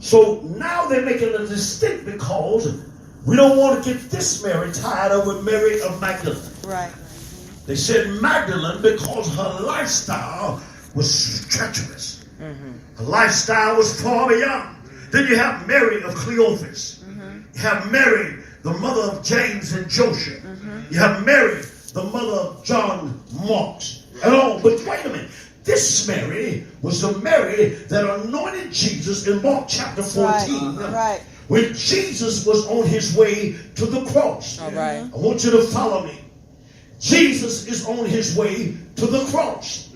So now they're making a distinct because we don't want to get this Mary tied up with Mary of Magdalene. Right. They said Magdalene because her lifestyle was treacherous. Her lifestyle was far beyond. Then you have Mary of Cleophas. You have Mary, the mother of James and Joseph. You have Mary, the mother of John Marks. And all. But wait a minute. This Mary was the Mary that anointed Jesus in Mark chapter 14. Right. When Jesus was on his way to the cross. All right. I want you to follow me. Jesus is on his way to the cross.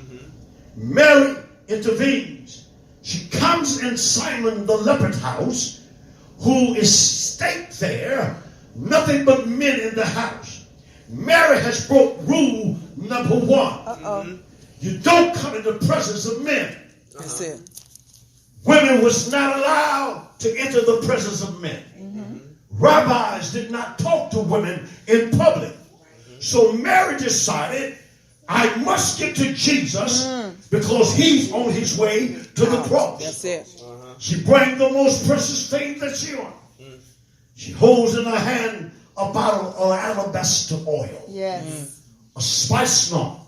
Mary intervenes. She comes in Simon the leper's house, who is staked there, nothing but men in the house. Mary has broke rule number 1. You don't come in the presence of men. That's it. Women was not allowed to enter the presence of men. Rabbis did not talk to women in public. So Mary decided, I must get to Jesus because he's on his way to the cross. That's it. She brings the most precious thing that she wants. She holds in her hand a bottle of alabaster oil. Yes. A spikenard,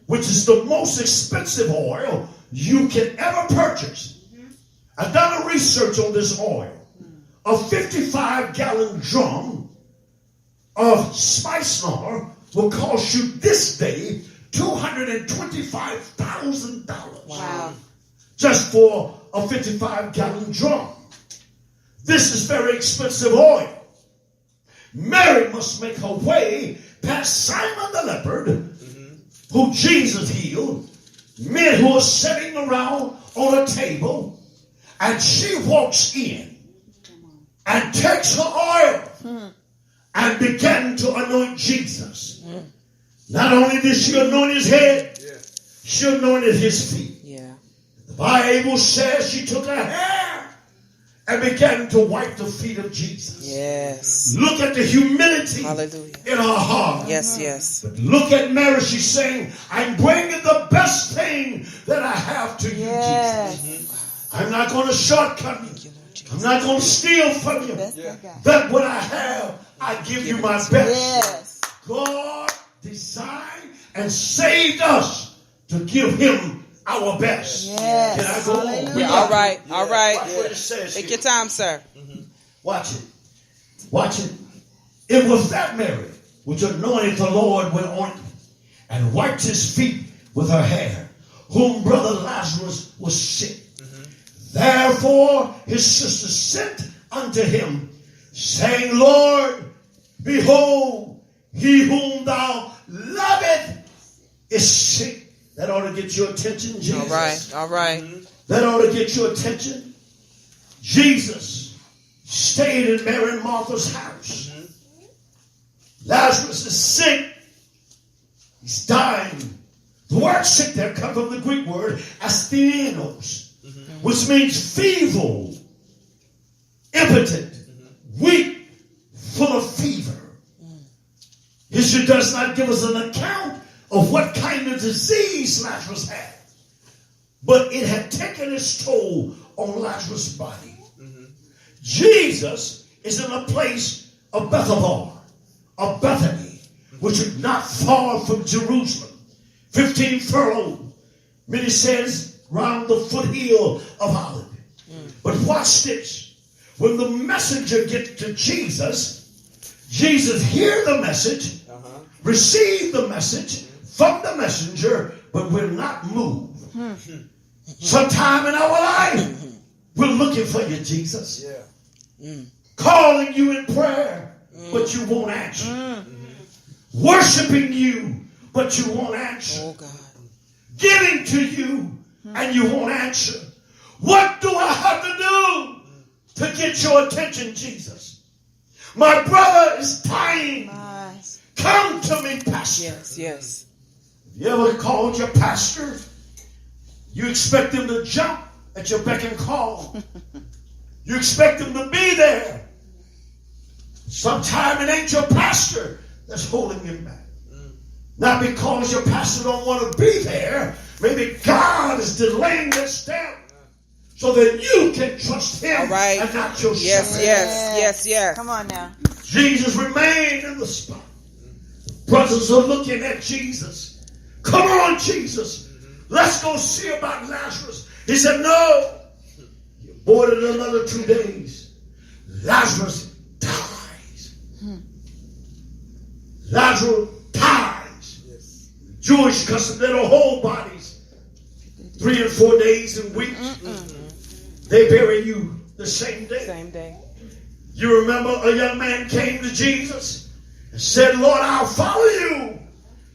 which is the most expensive oil you can ever purchase. I've done a research on this oil. A 55-gallon drum of spikenard will cost you this day $225,000. Wow. Just for a 55-gallon drum. This is very expensive oil. Mary must make her way past Simon the leper, who Jesus healed, men who are sitting around on a table, and she walks in and takes her oil and began to anoint Jesus. Not only did she anoint his head, she anointed his feet. Yeah. The Bible says she took her hair and began to wipe the feet of Jesus. Yes. Look at the humility Hallelujah. in her heart. Yes, yes. But look at Mary. She's saying, I'm bringing the best thing that I have to you, Yes. Jesus. I'm not going to shortcut you. I'm not going to steal from you. Best I got. That what I have, I give you my best. Yes. God designed and saved us to give him our best. Yes. Can I go on? Hallelujah. All right. All right. Watch what it says Take here. your time, sir. Watch it. Watch it. It was that Mary which anointed the Lord with ointment and wiped his feet with her hair, whom brother Lazarus was sick. Therefore his sister sent unto him, saying, Lord, behold, he whom thou lovest is sick. That ought to get your attention, Jesus. All right. All right. That ought to get your attention. Jesus stayed in Mary and Martha's house. Lazarus is sick. He's dying. The word sick there comes from the Greek word asthenios, which means feeble, impotent, weak, full of fever. History does not give us an account of what kind of disease Lazarus had. But it had taken its toll on Lazarus' body. Jesus is in a place of Bethabara, of Bethany, which is not far from Jerusalem. 15 furlongs, many says, round the foothill of Olive. But watch this. When the messenger gets to Jesus, Jesus hears the message, receive the message from the messenger, but will not move. Sometime in our life, we're looking for you, Jesus. Calling you in prayer, but you won't answer. Worshiping you, but you won't answer. Oh, God. Giving to you, and you won't answer. What do I have to do to get your attention, Jesus? My brother is dying. Nice. Come to me, pastor. Yes, yes. You ever called your pastor? You expect him to jump at your beck and call. You expect him to be there. Sometimes it ain't your pastor that's holding him back. Not because your pastor don't want to be there. Maybe God is delaying that step so that you can trust him All right. and not yourself. Yes. Come on now. Jesus remained in the spot. Brothers are looking at Jesus. Come on, Jesus. Let's go see about Lazarus. He said, no. You boarded another 2 days. Lazarus dies. Lazarus dies. Jewish custom, they don't hold bodies 3 and 4 days and weeks. They bury you the same day. Same day. You remember a young man came to Jesus and said, Lord, I'll follow you.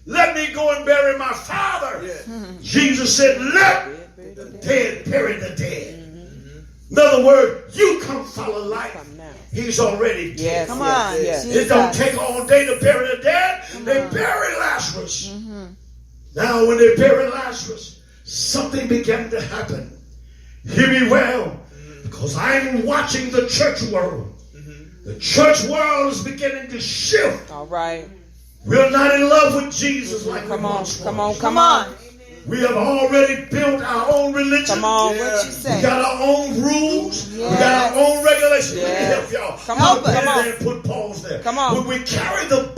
Let me go and bury my father. Jesus said, let the dead bury the dead. In other words, you come follow life. He's already dead. Yes. Come on. Yes. It don't take all day to bury the dead. They bury Lazarus. Now when they bury Lazarus, something began to happen. Hear me well, because I'm watching the church world. The church world is beginning to shift. All right. We're not in love with Jesus like Come we on. once Come was. on. Come on. We have already built our own religion. Come on. What you We say? got our own rules. We got Yes. our own regulations. Yes. Let me help y'all. Come on, Put come that on. there and put pause there. Come on. When we carry the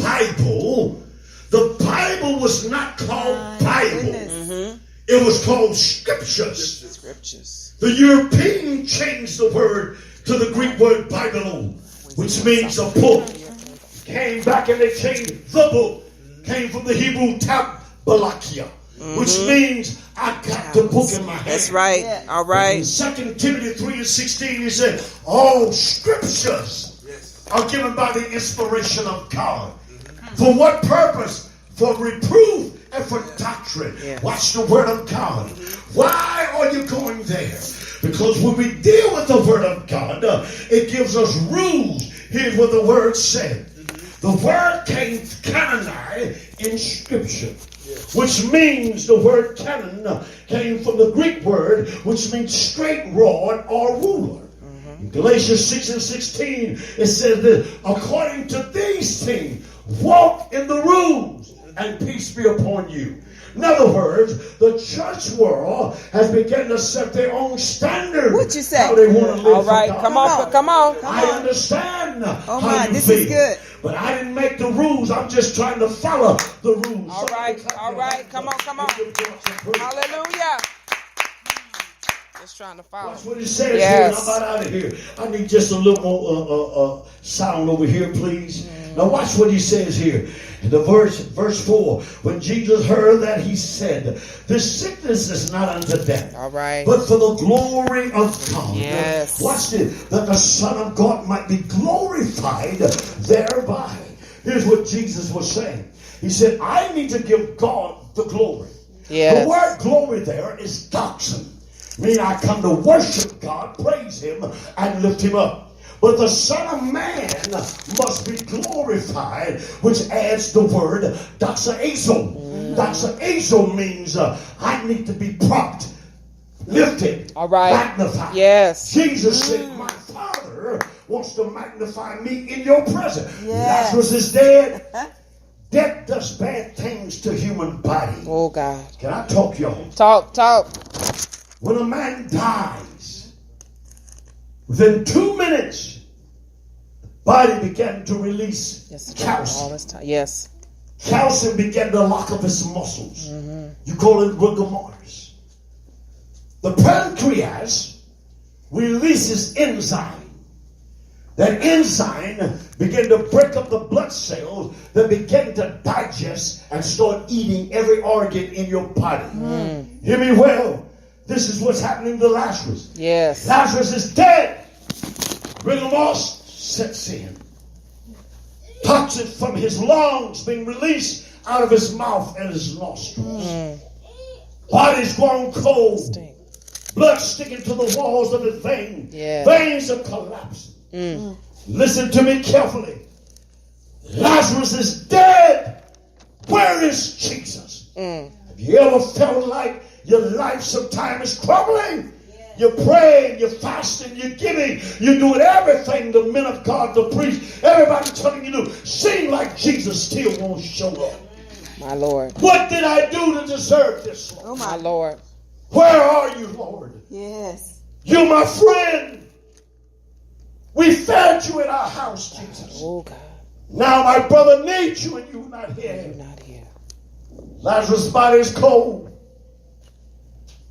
Bible was not called Bible. Goodness. It was called Scriptures. Scriptures. The European changed the word to the Greek word Bible, which means a book. Came back and they changed the book. Came from the Hebrew Tabalakia, which means I got the book in my hand. That's right. Yeah. All In right. 2 Timothy 3 and 16, he said, all scriptures are given by the inspiration of God. For what purpose? For reproof and for doctrine. Yeah. Watch the word of God. Why are you going there? Because when we deal with the word of God, it gives us rules. Here's what the word said. The word came canonized in Scripture, which means the word canon came from the Greek word, which means straight rod or ruler. In Galatians 6 and 16, it says that according to these things, walk in the rules, and peace be upon you. In other words, the church world has begun to set their own standard. What you say? How they want to live All right. for God. Come on. Come on. I understand Oh how my, you this feel, is good. but I didn't make the rules. I'm just trying to follow the rules. All right. All right. Come on. Come on. Hallelujah. Just trying to follow. That's what it says Yes. here. I'm out of here. I need just a little more sound over here, please. Now watch what he says here. In the verse 4, when Jesus heard that, he said, this sickness is not unto death, All right. but for the glory of God. Yes. Watch this, that the Son of God might be glorified thereby. Here's what Jesus was saying. He said, I need to give God the glory. Yes. The word glory there is doxon. Meaning I come to worship God, praise him, and lift him up. But the Son of Man must be glorified, which adds the word doxazo. Doxazo means I need to be propped, lifted, All right. magnified. Yes. Jesus said, my Father wants to magnify me in your presence. Yes. Lazarus is dead. Death does bad things to human body. Oh God. Can I talk, y'all? Talk. When a man dies, within 2 minutes, the body began to release Yes. All calcium. this time. Yes. Calcium began to lock up his muscles. You call it rigor mortis. The pancreas releases enzyme. That enzyme began to break up the blood cells that began to digest and start eating every organ in your body. Hear me well. This is what's happening to Lazarus. Yes. Lazarus is dead. Rigor mortis sets in. Toxin from his lungs being released out of his mouth and his nostrils. Body's grown cold. Stink. Blood sticking to the walls of his veins. Yeah. Veins are collapsing. Listen to me carefully. Lazarus is dead. Where is Jesus? Have you ever felt like your life sometimes is crumbling? You're praying, you're fasting, you're giving, you're doing everything the men of God, the priest, everybody telling you to do. Seem like Jesus still won't show up. My Lord. What did I do to deserve this, Lord? Oh My my. Lord. Where are you, Lord? Yes. You're my friend. We fed you in our house, Jesus. Oh, God. Now my brother needs you and you're not here. You're not here. Lazarus' body is cold.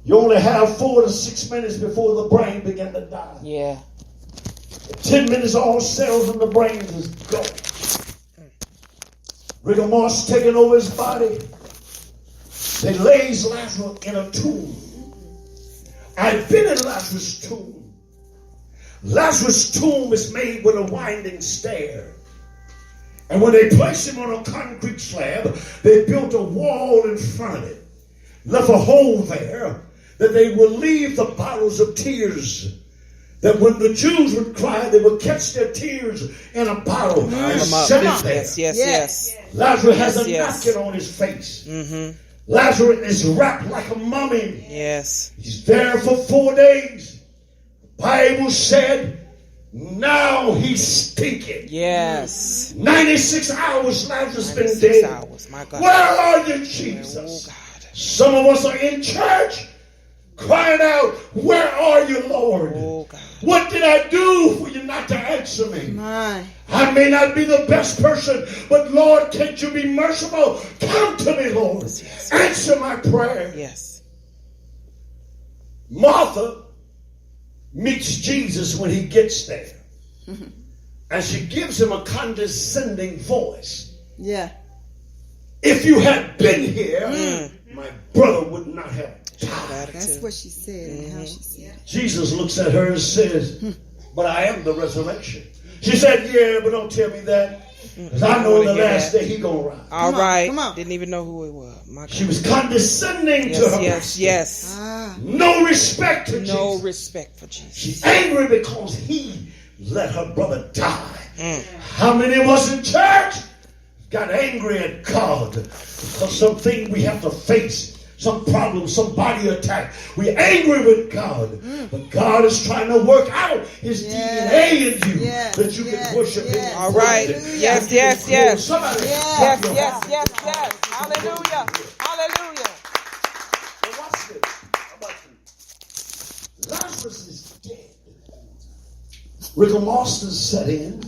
You only have 4 to 6 minutes before the brain begin to die. Yeah. In 10 minutes, all cells in the brain is gone. Rigor mortis taking over his body. They lays Lazarus in a tomb. I've been in Lazarus' tomb. Lazarus' tomb is made with a winding stair. And when they placed him on a concrete slab, they built a wall in front of it. Left a hole there that they would leave the bottles of tears. That when the Jews would cry, they would catch their tears in a bottle and set it there. Yes. Lazarus has a napkin on his face. Mm-hmm. Lazarus is wrapped like a mummy. Yes. He's there for 4 days. The Bible said, now he's stinking. Yes. 96 hours Lazarus been 96 dead. hours, my God. Where are you, Jesus? Oh, God. Some of us are in church crying out, where are you, Lord? Oh, God. What did I do for you not to answer me? My. I may not be the best person, but Lord, can't you be merciful? Come to me, Lord. Yes. Answer my prayer. Yes. Martha meets Jesus when he gets there. And she gives him a condescending voice. Yeah. If you had been here, my brother would not have died. That's what she said and how she said it. Jesus looks at her and says, but I am the resurrection. She said, yeah, but don't tell me that. Because I know in the last day he gonna rise. All Come on, right. come on. Didn't even know who it was. My God. She was condescending to her. Yes. Ah. No respect to No Jesus. respect for Jesus. She's angry because he let her brother die. How many of us in church got angry at God because something we have to face? Some problem, some body attack. We're angry with God. But God is trying to work out his DNA in you that you can worship him. All right. Yes. Somebody Yes. Hallelujah. Now watch this. How about this? Lazarus is dead. Rigor mortis set in.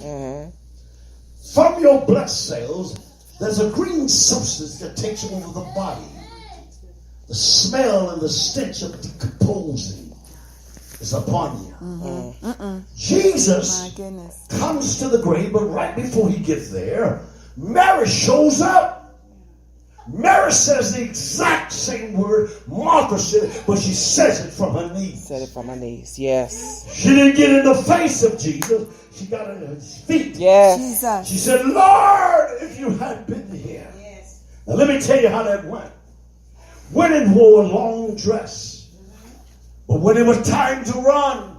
From your blood cells, there's a green substance that takes over the body. The smell and the stench of decomposing is upon you. Jesus My goodness. comes to the grave, but right before he gets there, Mary shows up. Mary says the exact same word Martha said, but she says it from her knees. Said it from my knees. Yes. She didn't get in the face of Jesus. She got in his feet. Yes. Jesus. She said, Lord, if you had been here. Now let me tell you how that went. Women wore a long dress. But when it was time to run,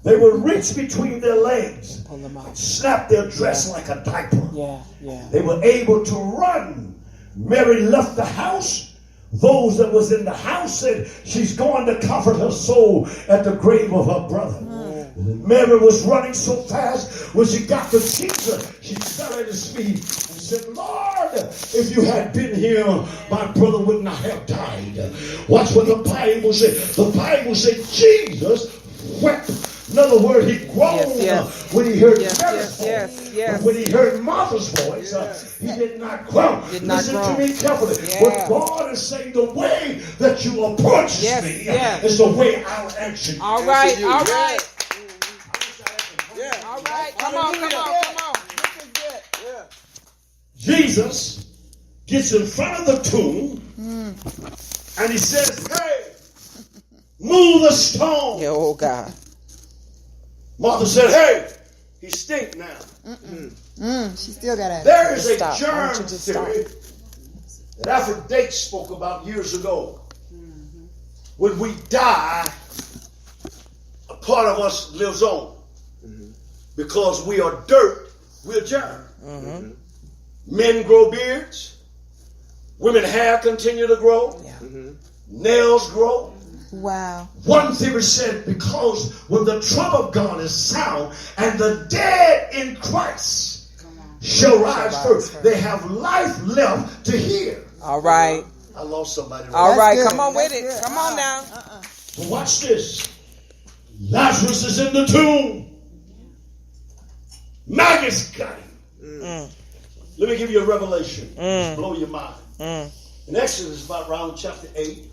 they would reach between their legs, Pull them out. snap their dress like a diaper. Yeah. They were able to run. Mary left the house. Those that was in the house said she's going to comfort her soul at the grave of her brother. Mary was running so fast, when she got to Jesus, she fell at his feet and said, Lord, if you had been here, my brother would not have died. Watch what the Bible said. The Bible said Jesus wept. In other words, he groaned when he heard Mary's voice. But when he heard Martha's voice, he did not groan. Listen to me carefully. What God is saying, the way that you approach me is the way I'll answer you. All right. Come on. Jesus gets in front of the tomb and he says, hey, move the stone. Yeah, oh God. Martha said, hey, he stink now. She still got it. There is a Stop. Why germ don't you just theory that Aphrodite spoke about years ago. When we die, a part of us lives on. Because we are dirt, we're germ. Men grow beards. Women hair continue to grow. Nails grow. Wow. One theory said because when the trump of God is sound and the dead in Christ shall rise first, they have life left to hear. All right. I lost somebody. All right. That's Come on good. with That's it. good. Come on now. But watch this. Lazarus is in the tomb. Maggots got him. Let me give you a revelation. Just blow your mind. In Exodus, about around chapter 8,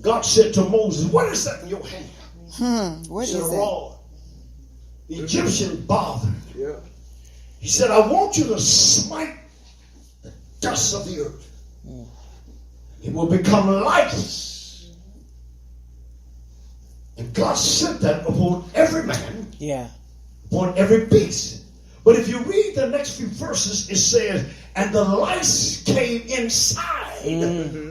God said to Moses, what is that in your hand? What He said, is a that? rod. The Egyptian bothered. Yeah. He said, I want you to smite the dust of the earth. It will become lifeless. And God sent that upon every man, Yeah. upon every beast. But if you read the next few verses, it says, and the lice came inside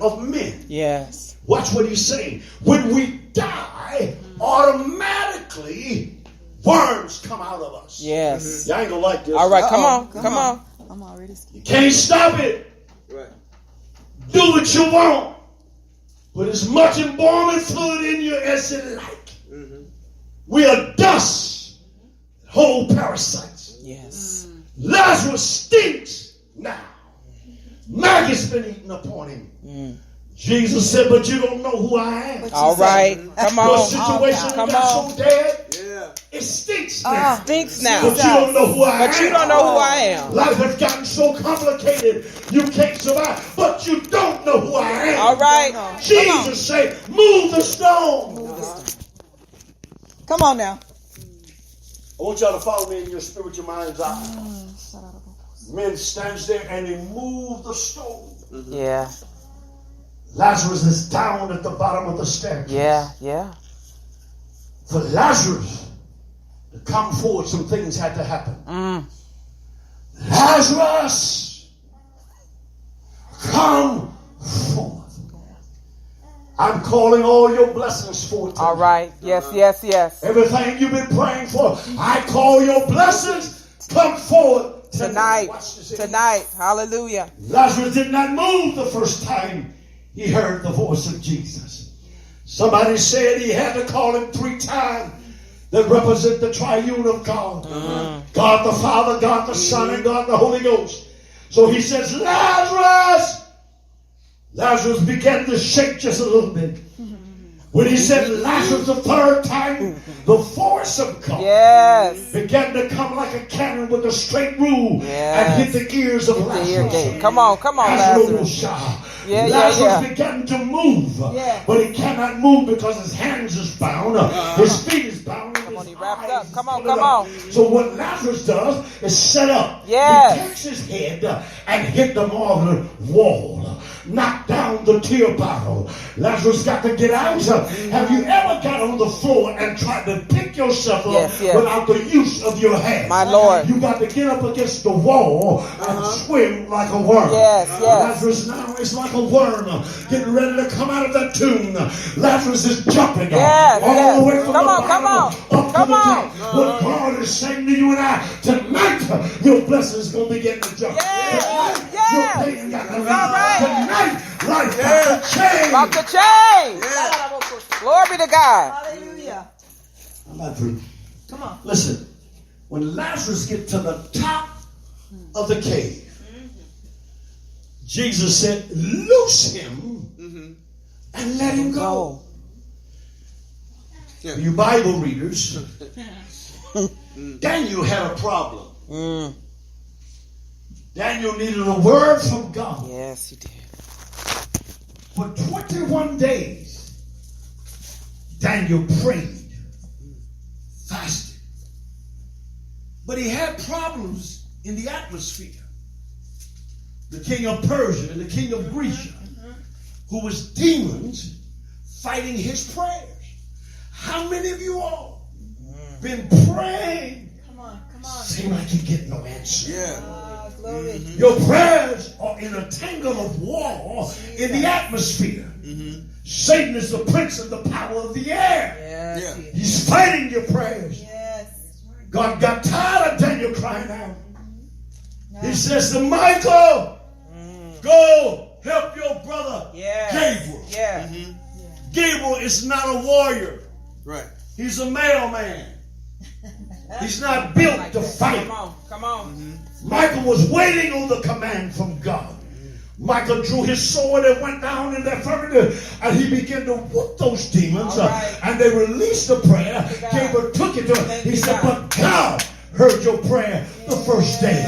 of men. Yes. Watch what he's saying. When we die, automatically worms come out of us. Yes. Y'all ain't gonna like this. All right, come Uh-oh, on. Come on. I'm already scared. Can't stop it. Right. Do what you want. Put as much embalming fluid in you as you like. We are dust. Whole parasites. Yes. Lazarus stinks now. Maggots been eaten upon him. Jesus said, but you don't know who I am. All right. Come Your on. situation Come got on. so dead, Yeah. it stinks now. Stinks now. But you don't know who I am. But you don't know who I am. Life has gotten so complicated, you can't survive. But you don't know who I am. All right. Jesus said, move the stone. Come on now. I want y'all to follow me in your spiritual mind's eye. Men stands there and they move the stone. Yeah. Lazarus is down at the bottom of the staircase. Yeah. Yeah. For Lazarus to come forward, some things had to happen. Lazarus, come forth. I'm calling all your blessings forth tonight. All right. Yes. Yes. Yes. Everything you've been praying for, I call your blessings come forward Tonight. Watch this. Tonight. Hallelujah. Lazarus did not move the first time he heard the voice of Jesus. Somebody said he had to call him 3 times that represent the triune of God. God the Father, God the Son, and God the Holy Ghost. So he says, Lazarus! Lazarus began to shake just a little bit. When he said Lazarus the 3rd time, the voice of God Yes. began to come like a cannon with a straight rule and hit the ears of The ear Lazarus. gate. Come on. Come on, Lazarus. Lazarus began to move, but he cannot move because his hands is bound, his feet is bound. Come on, he wrapped up. Come on, come on. So what Lazarus does is set up. Yes. He takes his head and hit the marble wall, knock down the tear bottle. Lazarus got to get out. Have you ever got on the floor and tried to pick yourself up Yes, yes. without the use of your hands? My Lord. You got to get up against the wall and swim like a worm. Yes, yes. Lazarus now is like a worm getting ready to come out of that tomb. Lazarus is jumping Yes, all yes. the way from Come the on, come bottom on. up to Come the on. top. What God is saying to you and I, tonight your blessings going to begin to jump. Yes, Tonight, yes. your pain got to All leave. right. Tonight, life got to change. Off the chain. Glory be to God. Hallelujah. I'm not through. Come on. Listen, when Lazarus get to the top of the cave, Jesus said, loose him and let him go. Yeah. You Bible readers, Daniel had a problem. Daniel needed a word from God. Yes, he did. For 21 days, Daniel prayed, fasted. But he had problems in the atmosphere. The king of Persia and the king of Grecia, who was demons fighting his prayers. How many of you all been praying? Come on. Seem like you get no answer. Yeah. Glory. Your prayers are in a tangle of war in the atmosphere. Satan is the prince of the power of the air. Yes. Yeah. He's fighting your prayers. Yes. God got tired of Daniel crying out. He says to Michael, go help your brother Yes. Gabriel. Yeah. Gabriel is not a warrior. Right. He's a mailman. He's not built to fight. Come on. Come on. Michael was waiting on the command from God. Michael drew his sword and went down in their infirmity, and he began to whoop those demons. Right. And they released the prayer. Gabriel took it to him. He said, but God heard your prayer the first day.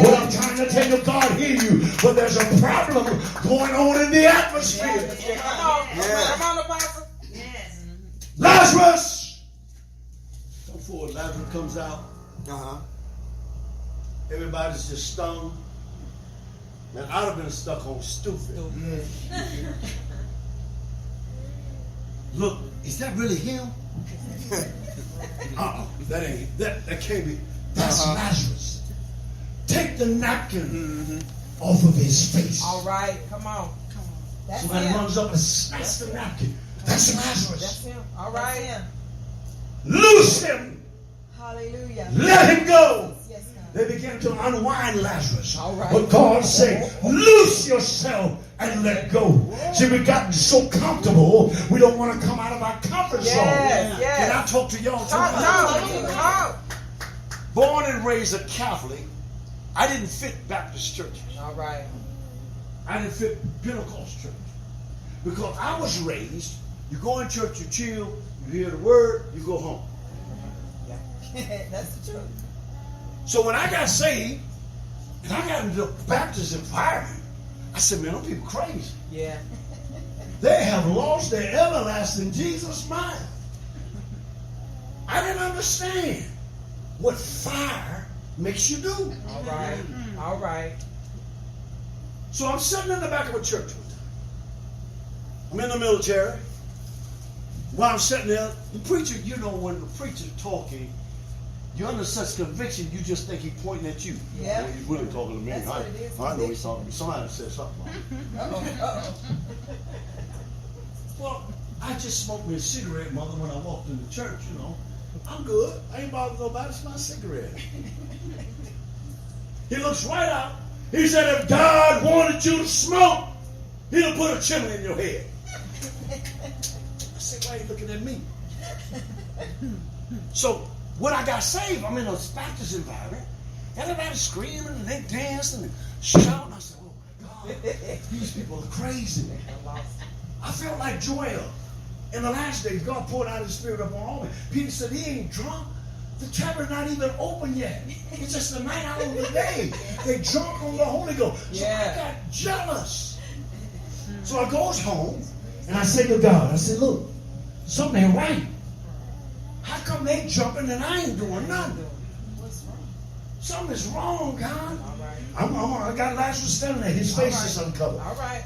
What I'm trying to tell you, God hear you, but there's a problem going on in the atmosphere. Come on. Come on, Apostle. Lazarus! Before Lazarus comes out, everybody's just stung. Man, I'd have been stuck on stupid. Look, is that really him? That ain't. That can't be. That's Lazarus. Take the napkin off of his face. All right. Come on. That's Somebody him. runs up and snatches the napkin. That's Lazarus. That's him. All That's right. him. Loose him. Hallelujah. Let him go. Yes, God. They began to unwind Lazarus. All right. But God said, loose yourself and let go. See, we've gotten so comfortable, we don't want to come out of our comfort zone. Yes, yes. Can I talk to y'all Talk, tonight? talk. Born and raised a Catholic, I didn't fit Baptist churches. All right. I didn't fit Pentecost church. Because I was raised, you go in church, you chill, you hear the word, you go home. That's the truth. So when I got saved, and I got into the Baptist environment, I said, man, those people crazy. Yeah. They have lost their everlasting Jesus mind. I didn't understand what fire makes you do. All right. All right. So I'm sitting in the back of a church one time. I'm in the military. While I'm sitting there, the preacher, you know, when the preacher's talking, you're under such conviction, you just think he's pointing at you. Yeah. Well, he's really talking to me. That's what it is, I know he's talking to me. Somebody said something. Well, I just smoked me a cigarette, mother, when I walked in the church, you know. I'm good. I ain't bothering nobody. It's my cigarette. He looks right out. He said, if God wanted you to smoke, he'll put a chimney in your head. I said, why are you looking at me? So, when I got saved, I'm in a Baptist environment. Everybody's screaming and they dancing and shouting. I said, oh my God, these people are crazy. I felt like Joel. In the last days, God poured out his spirit upon all men. Peter said, he ain't drunk. The tabern's not even open yet. It's just the night out of the day. They drunk on the Holy Ghost. So I got jealous. So I goes home and I say to God, I said, look, something ain't right. How come they jumping and I ain't doing nothing? What's wrong? Something is wrong, God. All right. I got Lazarus standing there. His face is uncovered. All right.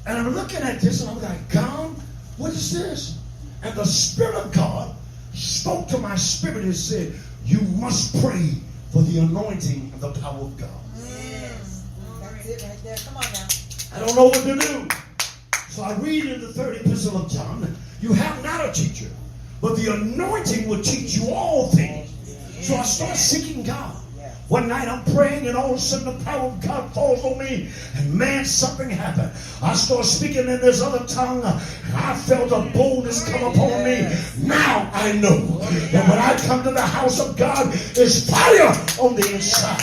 And I'm looking at this and I'm like, God, what is this? And the Spirit of God spoke to my spirit and said, you must pray for the anointing and the power of God. Yes. That's it right there. Come on now. I don't know what to do. So I read in the third epistle of John, you have not a teacher, but the anointing will teach you all things. So I start seeking God. One night I'm praying and all of a sudden the power of God falls on me and man, something happened. I start speaking in this other tongue and I felt a boldness come upon me. Now I know that when I come to the house of God, there's fire on the inside.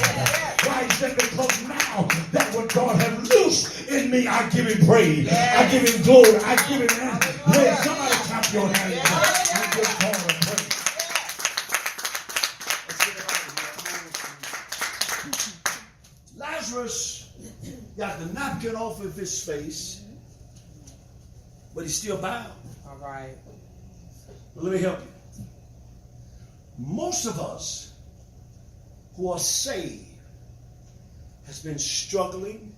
Why is that? Because now that what God has loosed in me, I give him praise. I give him glory. I give him honor. Let somebody clap your hands and give God a praise. Lazarus got the napkin off of his face, but he's still bound. All right. But let me help you. Most of us who are saved has been struggling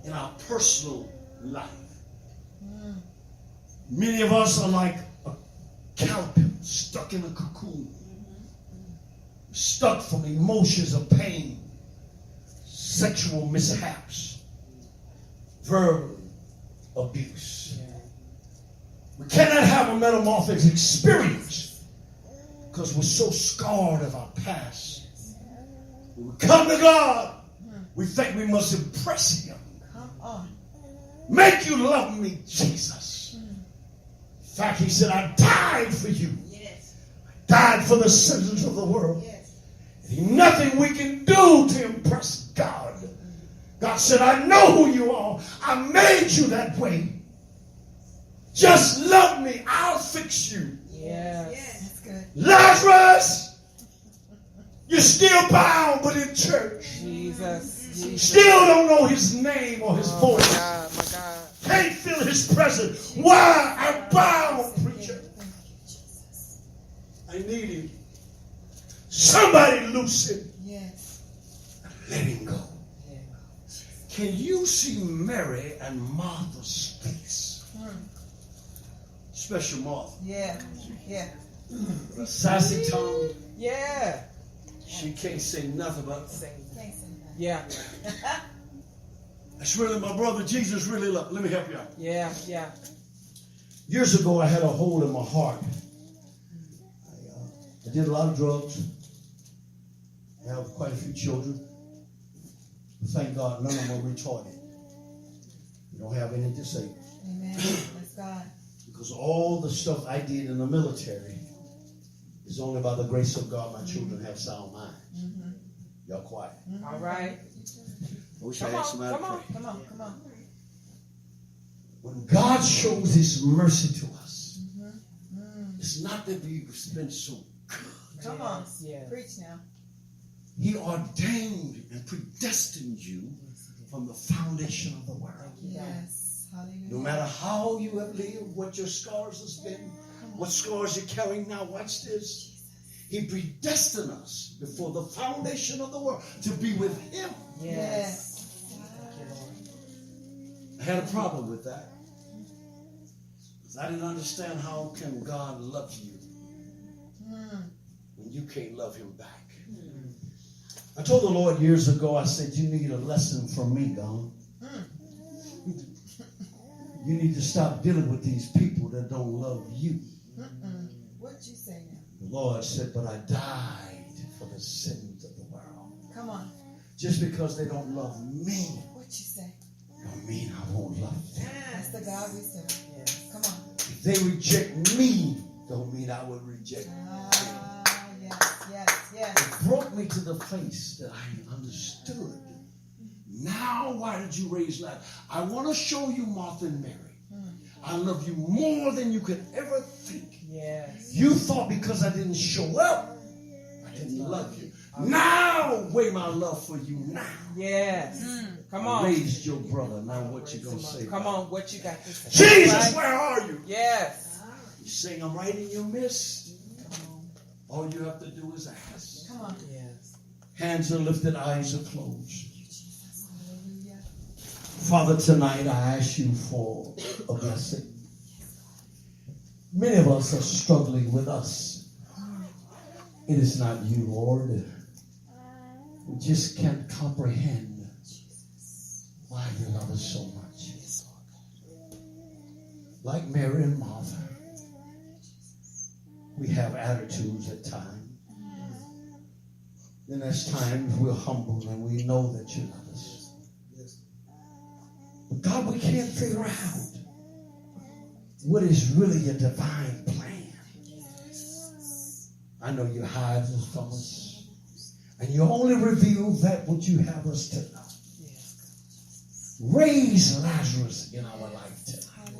in our personal life. Many of us are like a caterpillar stuck in a cocoon, stuck from emotions of pain, sexual mishaps, verbal abuse. We cannot have a metamorphosis experience because we're so scarred of our past. When we come to God, we think we must impress him. Come on. Make you love me, Jesus. In fact, he said, I died for you. Yes. I died for the sins of the world. Yes. Nothing we can do to impress God God said, I know who you are. I made you that way. Just love me. I'll fix you. Yes. That's good. Lazarus, you're still bound, but in church. Jesus. Still don't know his name or his Oh, voice. my God, my God. Can't feel his presence. Why? I'm bound, preacher. I need him. Somebody loose him. Yes. Let him go. Can you see Mary and Martha's face? Special Martha. Yeah. Yeah. Sassy tongue. Yeah. She can't say nothing but. Thanks. Yeah. That's really my brother Jesus really loved. Let me help you out. Yeah. Yeah. Years ago, I had a hole in my heart. I did a lot of drugs. I have quite a few children. Thank God, none of them are retarded. You don't have any to say. Amen. Praise God. Because all the stuff I did in the military is only by the grace of God my children have sound minds. Y'all quiet. All right. I wish Come I had on, somebody come to on. pray. Come on. When God shows his mercy to us, it's not that we've been so good. Come on. Yes. Preach now. He ordained and predestined you from the foundation of the world. Yes. Hallelujah. No matter how you have lived, what your scars has been, what scars you're carrying now, watch this. He predestined us before the foundation of the world to be with him. Yes. I had a problem with that. Because I didn't understand how can God love you when you can't love him back. I told the Lord years ago, I said, you need a lesson from me, God. You need to stop dealing with these people that don't love you. What you say now? The Lord said, but I died for the sins of the world. Come on. Just because they don't love me, What you say? don't mean I won't love them. That's the God we serve. Come on. If they reject me, don't mean I would reject them. Yes. It brought me to the place that I understood. Now, why did you raise Lazarus? I want to show you, Martha and Mary. I love you more than you could ever think. Yes. You thought because I didn't show up, I didn't love you. Now, weigh my love for you now. Yes. Come I on. raised your brother. Now, what you gonna say? Come on. What you got to say? Jesus, where are you? Yes. He's saying, I'm right in your midst. All you have to do is ask. Come on. Yes. Hands are lifted, eyes are closed. Hallelujah. Father, tonight I ask you for a blessing. Many of us are struggling with us. It is not you, Lord. We just can't comprehend why you love us so much. Like Mary and Martha, we have attitudes at times. Then there's times we're humble and we know that you love us. But God, we can't figure out what is really your divine plan. I know you hide this from us. And you only reveal that what you have us to know. Raise Lazarus in our life tonight.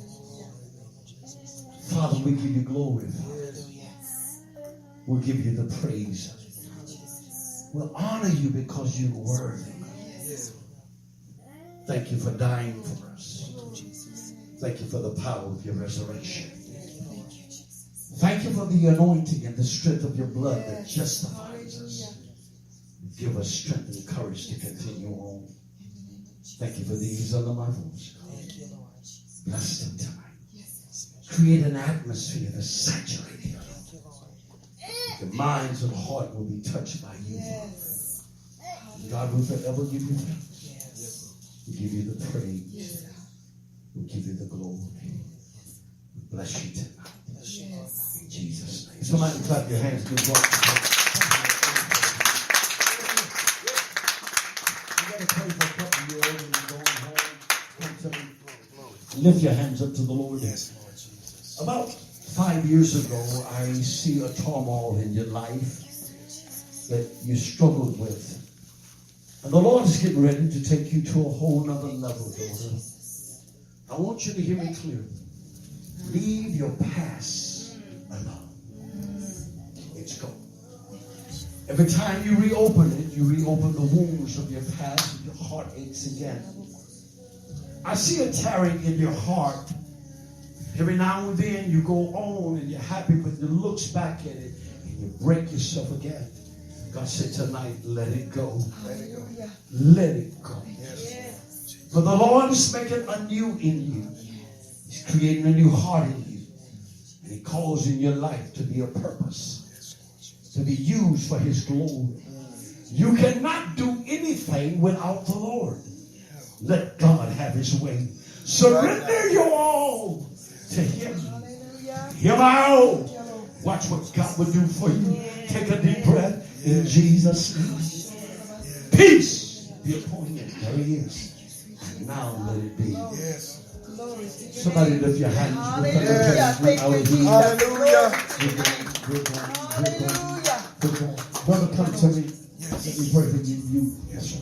Father, we give you glory. We'll give you the praise. We'll honor you because you're worthy. Thank you for dying for us. Thank you for the power of your resurrection. Thank you for the anointing and the strength of your blood that justifies us. Give us strength and courage to continue on. Thank you for these under my voice. Bless them tonight. Create an atmosphere to saturate you. The minds and heart will be touched by you. God will forever give you thanks. We give you the praise. We give you the glory. We bless you tonight. In Jesus' name. Somebody clap your hands. Good work. You got to pray for a couple of years and you're going home. Come to me. Lift your hands up to the Lord. About 5 years ago, I see a turmoil in your life that you struggled with. And the Lord is getting ready to take you to a whole nother level, daughter. I want you to hear me clearly. Leave your past alone. It's gone. Every time you reopen it, you reopen the wounds of your past and your heart aches again. I see a tearing in your heart. Every now and then you go on and you're happy, but you look back at it and you break yourself again. God said tonight, let it go. Let it go. Let it go. Yes. For the Lord is making a new in you. He's creating a new heart in you. And He calls in your life to be a purpose, to be used for His glory. You cannot do anything without the Lord. Let God have His way. Surrender your all to Him. Hear my all. Watch what God will do for you. Take a deep breath in Jesus' name. Peace be upon you. There He is. And now let it be. Somebody lift your hands. Hallelujah. Brother, come to me. Let me pray for you. Yes, sir.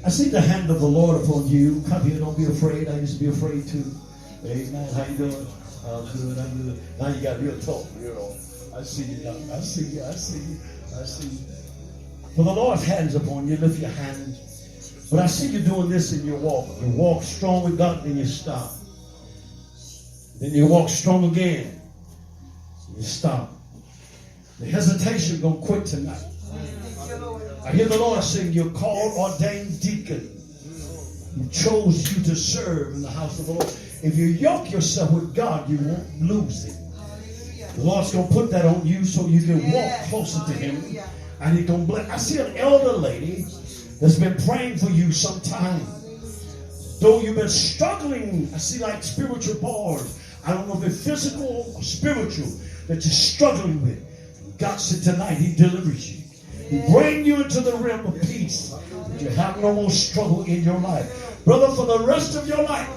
I see the hand of the Lord upon you. Come here, don't be afraid. I used to be afraid too. Amen. How you doing? I'm good. I'm good. Now you got real talk, you know. I see you. I see you. I see you. I see you. For the Lord's hands upon you, lift your hand. But I see you doing this in your walk. You walk strong with God, then you stop. Then you walk strong again. You stop. The hesitation gonna quit tonight. I hear the Lord saying, you're called ordained deacon. He chose you to serve in the house of the Lord. If you yoke yourself with God, you won't lose it. The Lord's going to put that on you so you can walk closer to Him. And He's going to bless. I see an elder lady that's been praying for you some time. Though you've been struggling, I see like spiritual bars. I don't know if it's physical or spiritual that you're struggling with. God said tonight He delivers you. He brings you into the realm of peace. You have no more struggle in your life. Brother, for the rest of your life,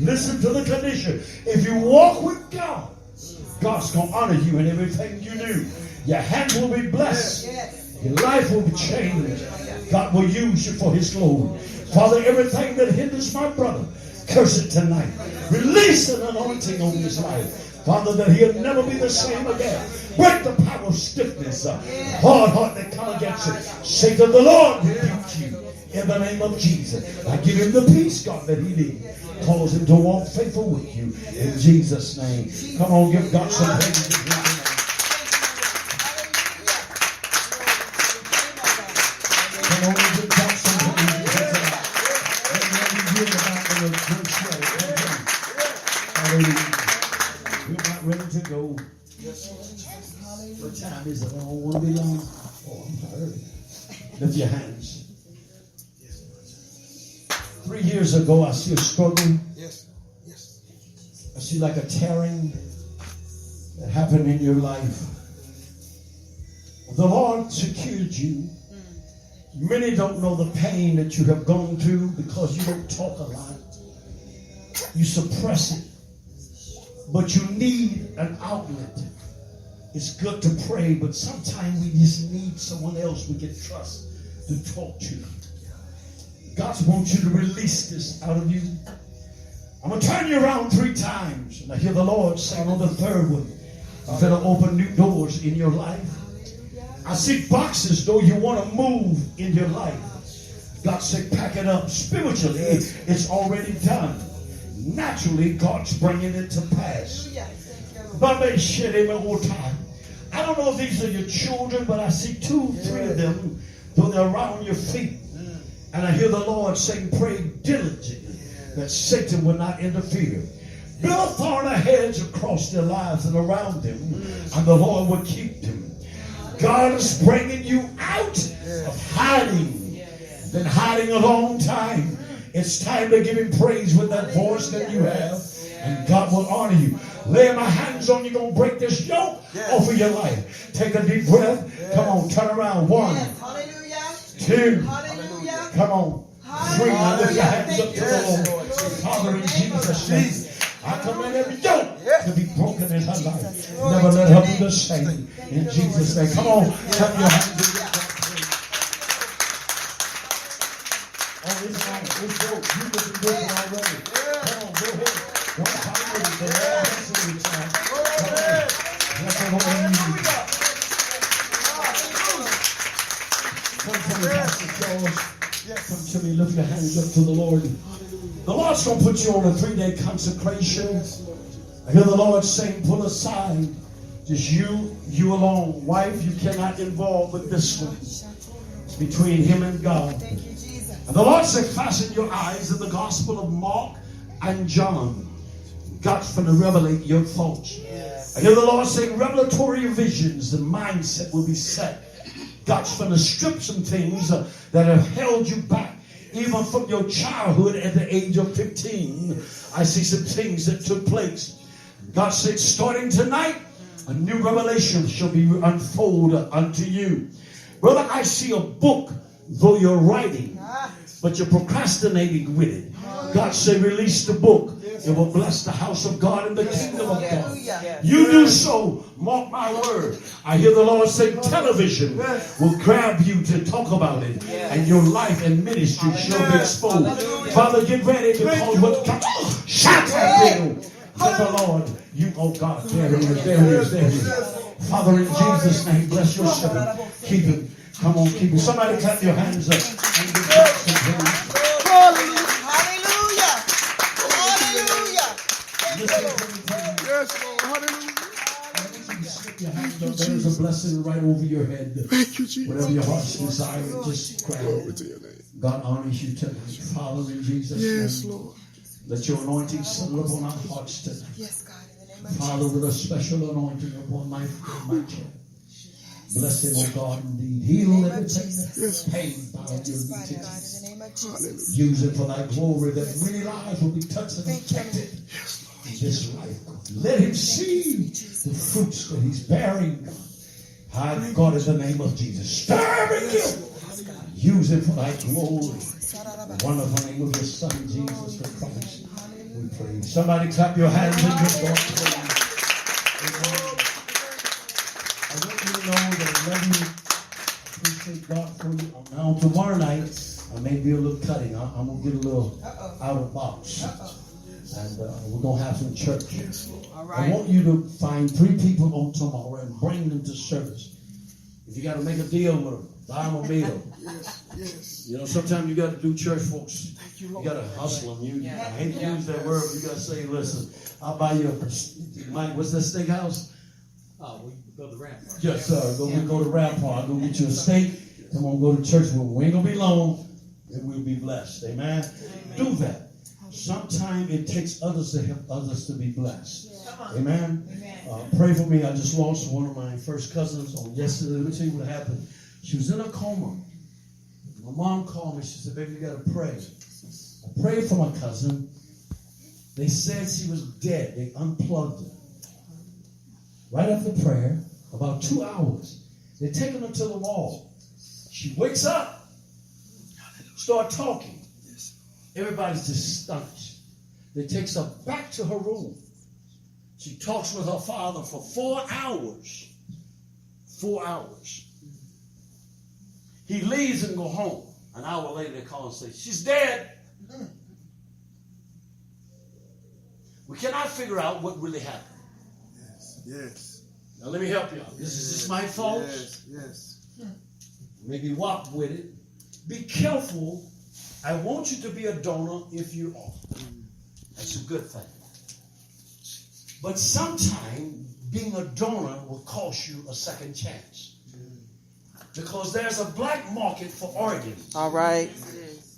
listen to the condition. If you walk with God, God's going to honor you in everything you do. Your hands will be blessed. Your life will be changed. God will use you for His glory. Father, everything that hinders my brother, curse it tonight. Release an anointing on his life. Father, that he'll never be the same again. Break the power of stiffness, hard heart that come against you. Say to the Lord, rebuke you in the name of Jesus. I give him the peace, God, that he needs. Cause him to walk faithful with you in Jesus' name. Come on, give God some praise. Come on, give God some praise. Hallelujah. We're not ready to go. What time is it? I don't want to be long. Oh, I'm tired. Lift your hands. 3 years ago, I see a struggle. Yes. I see like a tearing that happened in your life. The Lord secured you. Many don't know the pain that you have gone through because you don't talk a lot. You suppress it. But you need an outlet. It's good to pray, but sometimes we just need someone else we can trust to talk to. God wants you to release this out of you. I'm going to turn you around 3 times. And I hear the Lord saying on the 3rd one, I'm going to open new doors in your life. I see boxes, though you want to move in your life. God said, pack it up. Spiritually, it's already done. Naturally, God's bringing it to pass. I don't know if these are your children, but I see 2, 3 of them, though they're around your feet. And I hear the Lord saying, pray diligently that Satan will not interfere. Build a thorn of hedge across their lives and around them, and the Lord will keep them. God is bringing you out of hiding. Been hiding a long time. It's time to give him praise with that voice that you have, and God will honor you. Lay my hands on you, going to break this yoke off of your life. Take a deep breath. Come on, turn around. 1, 2, come on. 3, now lift your hands up to the Lord. Father, in Jesus' name, I command every yoke to be broken in her life. Never let her be the same. In Jesus' name. Come on, clap your hands. Let's go. You can do it already. Come on, go ahead. Don't fight with it. The Lord bless you, child. Come on. Bless the Lord in you. Come to me, Pastor Charles. Come to me. Lift your hands up to the Lord. The Lord's going to put you on a 3-day consecration. I hear the Lord saying, pull aside. Just you alone. Wife, you cannot involve with this one. It's between him and God. Thank you, Jesus. And the Lord said, fasten your eyes in the Gospel of Mark and John. God's going to revelate your thoughts. I hear the Lord saying, revelatory visions, the mindset will be set. God's going to strip some things that have held you back. Even from your childhood at the age of 15, I see some things that took place. God said, starting tonight, a new revelation shall be unfolded unto you. Brother, I see a book, though you're writing, but you're procrastinating with it. God said, release the book. It will bless the house of God and the kingdom of God. You do so, mark my word. I hear the Lord say, television will grab you to talk about it, and your life and ministry shall be exposed. Father, get ready, because what shout out the Lord. You, oh God, there it is, there it is, there it is. Father, in Jesus' name, bless your servant. Keep him. Come on, keep him. Somebody clap your hands up and give God some praise. Hallelujah. Hallelujah. Yes, Lord. Hallelujah. Slip your hands up. There's a blessing right over your head. Thank you, Jesus. Whatever your heart's desire, just grab Glory it. to your name. God honors you tonight. Father, in Jesus' Yes, name, Lord. let your anointing settle upon our hearts tonight. Yes, God, in the name of Father, with a special anointing upon my chair. Bless him, oh God, indeed. Heal everything that's pain bound your Jesus. Father God, weakness. in the name of Jesus. Use it for thy glory, that many lives will be touched and affected in this life. Let him see the fruits that he's bearing. I, God, in the name of Jesus, stir in you. Use it for thy glory. The wonderful name of your Son, Jesus the Christ. We pray. Somebody clap your hands and give God praise. Amen. I want you to know that I love you. Appreciate God for you. Now, tomorrow night, I may be a little cutting. I'm going to get a little out of box. And we're going to have some church. All I right. want you to find 3 people on tomorrow and bring them to service. If you got to make a deal with them, buy them a meal. Yes. You know, sometimes you got to do church, folks. You got to hustle them. I hate to use that word, but you got to say, listen, I'll buy you a, Mike, what's that steakhouse? We go to the Rampart. Yes, sir. We go to Rampart. Go get you a steak. Come on, go to church. We ain't going to be long, and we'll be blessed. Amen? Do that. Sometimes it takes others to help others to be blessed. Amen? Pray for me. I just lost one of my first cousins on yesterday. Let me tell you what happened. She was in a coma. My mom called me. She said, baby, you got to pray. I prayed for my cousin. They said she was dead. They unplugged her. Right after prayer, about 2 hours, they taken her to the wall. She wakes up, start talking. Everybody's astonished. They takes her back to her room. She talks with her father for 4 hours. 4 hours. He leaves and go home. An hour later, they call and say, she's dead. We cannot figure out what really happened. Yes. Now let me help you out. This is my fault. Yes. Maybe walk with it. Be careful. I want you to be a donor if you are. That's a good thing. But sometimes being a donor will cost you a second chance. Because there's a black market for organs. All right.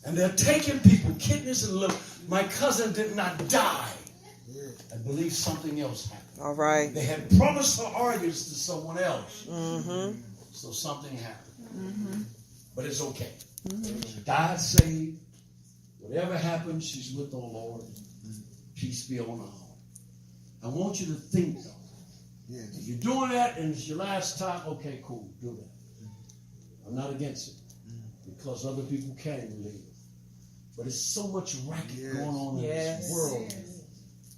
And they're taking people, kidneys and liver. My cousin did not die. I believe something else happened. All right. They had promised her organs to someone else. Mm-hmm. So something happened. But it's okay. She died saved. Whatever happened, she's with the Lord. Peace be on her heart. I want you to think, though. Yes. If you're doing that and it's your last time, okay, cool, do that. I'm not against it. Because other people can't live. But it's so much racket going on in this world.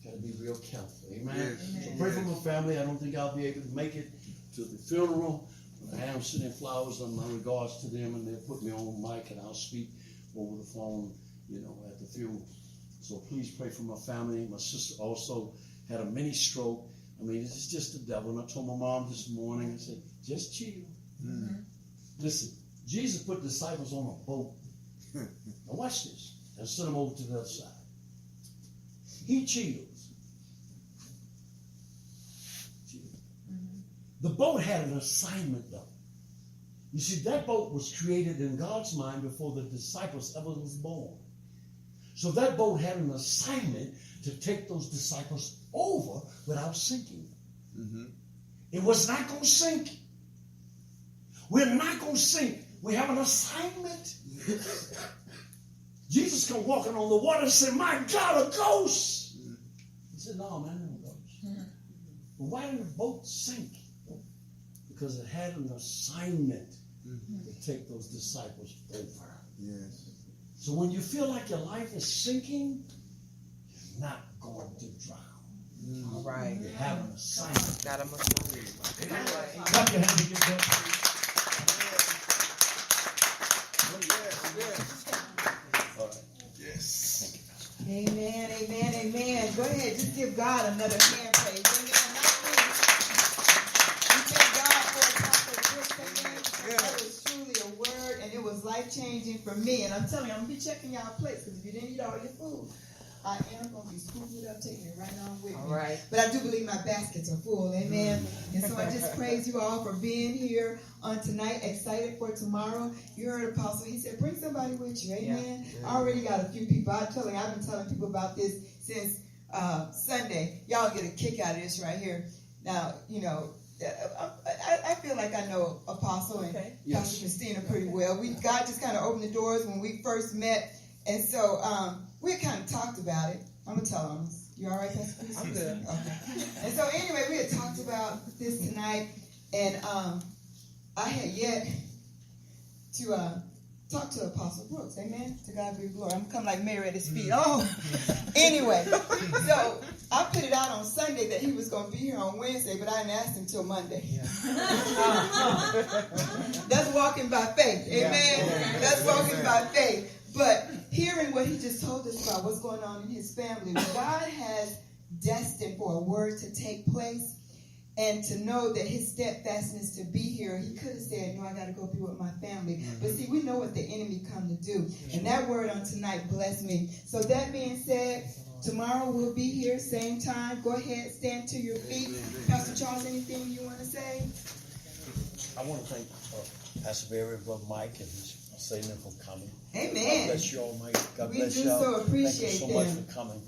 Got to be real careful. Amen. So pray for my family. I don't think I'll be able to make it to the funeral. But I am sending flowers on my regards to them, and they'll put me on mic, and I'll speak over the phone at the funeral. So please pray for my family. My sister also had a mini stroke. I mean, it's just the devil. And I told my mom this morning, I said, just chill. Listen, Jesus put disciples on a boat. Now watch this. And sent them over to the other side. He chills. The boat had an assignment, though. You see, that boat was created in God's mind before the disciples ever was born. So that boat had an assignment to take those disciples over without sinking. It was not going to sink. We're not going to sink. We have an assignment. Jesus come walking on the water and say, my God, a ghost. He said, no, man, no ghost. But why did the boat sink? Because it had an assignment to take those disciples over. Yes. So when you feel like your life is sinking, you're not going to drown. All right. You have an assignment. Got him. Clap your hands again. Amen, amen, amen. Go ahead, just give God another hand praise. Amen. We thank God for Apostle Chris. Amen. That was truly a word, and it was life-changing for me. And I'm telling you, I'm going to be checking y'all plates, because if you didn't eat all your food, I am going to be scooping it up, taking it right on with me. All right. But I do believe my baskets are full. Amen. And so I just praise you all for being here on tonight. Excited for tomorrow. You heard Apostle. He said, bring somebody with you. Amen. Yeah. I already got a few people. I've been telling people about this since Sunday. Y'all get a kick out of this right here. Now, I feel like I know Apostle and Pastor Christina pretty well. God just kind of opened the doors when we first met. And so we kind of talked about it. I'm going to tell them. You all right, Pastor Christina? I'm good. Okay. And so anyway, we had talked about this tonight. And I had yet to talk to Apostle Brooks. Amen. To God be the glory. I'm coming like Mary at his feet. Oh, anyway. So I put it out on Sunday that he was going to be here on Wednesday, but I didn't ask him till Monday. That's walking by faith. Amen. That's walking by faith. But hearing what he just told us about what's going on in his family, God has destined for a word to take place. And to know that his steadfastness to be here, he could have said, no, I got to go be with my family. But see, we know what the enemy come to do. And that word on tonight blessed me. So that being said, tomorrow we'll be here, same time. Go ahead, stand to your feet. Pastor Charles, anything you want to say? I want to thank Pastor Barry and Brother Mike and Satan for coming. Amen. God bless you all, Mike. God We bless do y'all. so appreciate Thank you so much them. for coming.